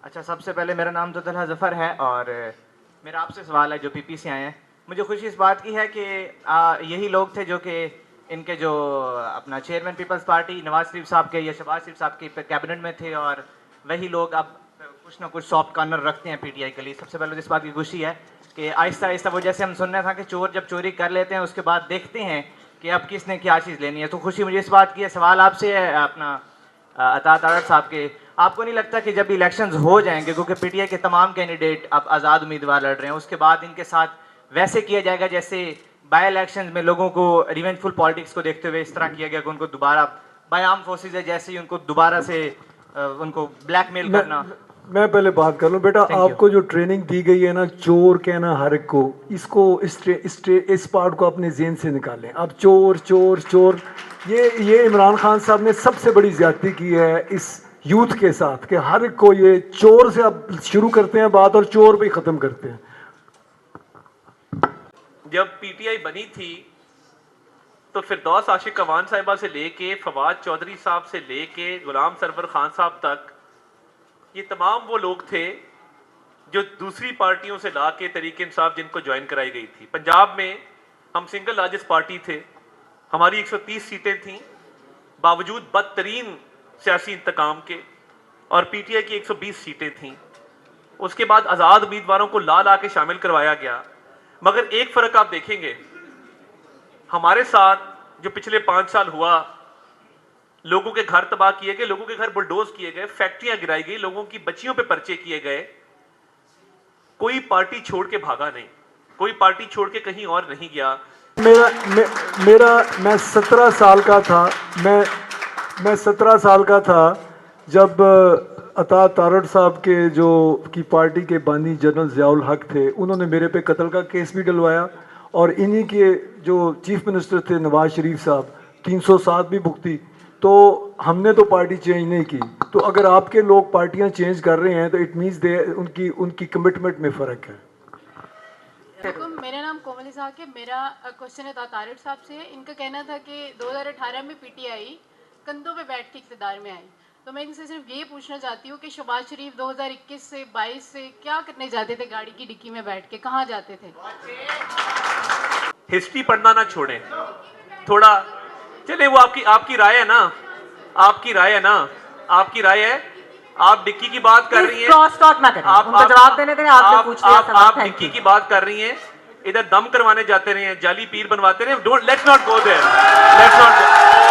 अच्छा, सबसे पहले मेरा नाम तो तलहा ज़फ़र है और मेरा आपसे सवाल है जो पीपी से आए हैं। मुझे खुशी इस बात की है कि यही लोग थे जो कि इनके जो अपना chairman peoples party Nawaz Sharif साहब के या शहबाज शरीफ साहब की कैबिनेट में थे, और वही लोग अब कुछ ना कुछ सॉफ्ट कॉर्नर रखते हैं पीटीआई के लिए। सबसे पहले तो इस बात की खुशी है कि आहिस्ता आहिस्ता वो, जैसे हम सुन रहे था कि चोर जब चोरी कर लेते हैं उसके बाद देखते हैं कि अब किसने क्या चीज़ लेनी है, तो खुशी मुझे इस बात की है। सवाल आपसे है अपना अता तारड़ साहब के, आपको नहीं लगता कि जब इलेक्शंस हो जाएंगे, क्योंकि पीटीआई के तमाम कैंडिडेट अब आज़ाद उम्मीदवार लड़ रहे हैं, उसके बाद इनके साथ वैसे किया जाएगा जैसे बाई इलेक्शंस में लोगों को रिवेंजफुल पॉलिटिक्स को देखते हुए इस तरह किया गया कि उनको दोबारा बाय आर्म फोर्सेज है जैसे ही उनको दोबारा से उनको ब्लैकमेल करना। मैं पहले बात कर लूं बेटा, आपको जो ट्रेनिंग दी गई है ना, चोर कहना हर एक को, इसको इस पार्ट को अपने जेहन से निकालें। अब चोर चोर चोर, ये इमरान खान साहब ने सबसे बड़ी ज्यादती की है इस यूथ के साथ कि हर एक को ये चोर से अब शुरू करते हैं बात और चोर पे खत्म करते हैं। जब पीटीआई बनी थी तो फिरदौस आशिक अवान साहिबा से लेके फवाद चौधरी साहब से लेके गुलाम सरवर खान साहब तक, ये तमाम वो लोग थे जो दूसरी पार्टियों से ला के तरीके इंसाफ जिनको ज्वाइन कराई गई थी। पंजाब में हम सिंगल लार्जेस्ट पार्टी थे, हमारी 130 सीटें थीं बावजूद बदतरीन सियासी इंतकाम के, और पीटीआई की 120 सीटें थीं। उसके बाद आज़ाद उम्मीदवारों को ला ला के शामिल करवाया गया। मगर एक फ़र्क आप देखेंगे, हमारे साथ जो पिछले 5 साल हुआ, लोगों के घर तबाह किए गए, लोगों के घर बुलडोज किए गए, फैक्ट्रियां गिराई गई, लोगों की बच्चियों पे पर्चे किए गए। कोई पार्टी छोड़ के भागा नहीं, कोई पार्टी छोड़ के कहीं और नहीं गया। मैं 17 साल का था, मैं 17 साल का था जब अता तारड़ साहब के जो की पार्टी के बानी जनरल ज़ियाउल हक थे, उन्होंने मेरे पे कत्ल का केस भी डलवाया, और इन्हीं के जो चीफ मिनिस्टर थे नवाज शरीफ साहब, 307 भी भुगती। तो हमने तो पार्टी चेंज नहीं की। तो अगर आपके लोग पार्टियां चेंज कर रहे हैं तो इट मीन्स दे उनकी कमिटमेंट में फ़र्क है। मेरा नाम कोमल इसाक है। मेरा क्वेश्चन है तारड़ साहब से। इनका कहना था कि 2018 में पीटीआई कंधों पे बैठ के इक़्तिदार में आई, तो मैं इनसे सिर्फ ये पूछना चाहती हूँ कि शहबाज शरीफ 2021 से 22 से क्या करने जाते थे गाड़ी की डिक्की में बैठ के, कहाँ जाते थे? हिस्ट्री पढ़ना ना छोड़ें थोड़ा, चले वो आपकी राय है ना, आपकी राय है ना, आपकी राय है। आप डिक्की की बात कर रही हैं, आप जवाब देने दें, आपने पूछ लिया सवाल। आप डिक्की की बात कर रही हैं, इधर दम करवाने जाते रहे हैं, जाली पीर बनवाते रहे। Don't, let's not go there, let's not.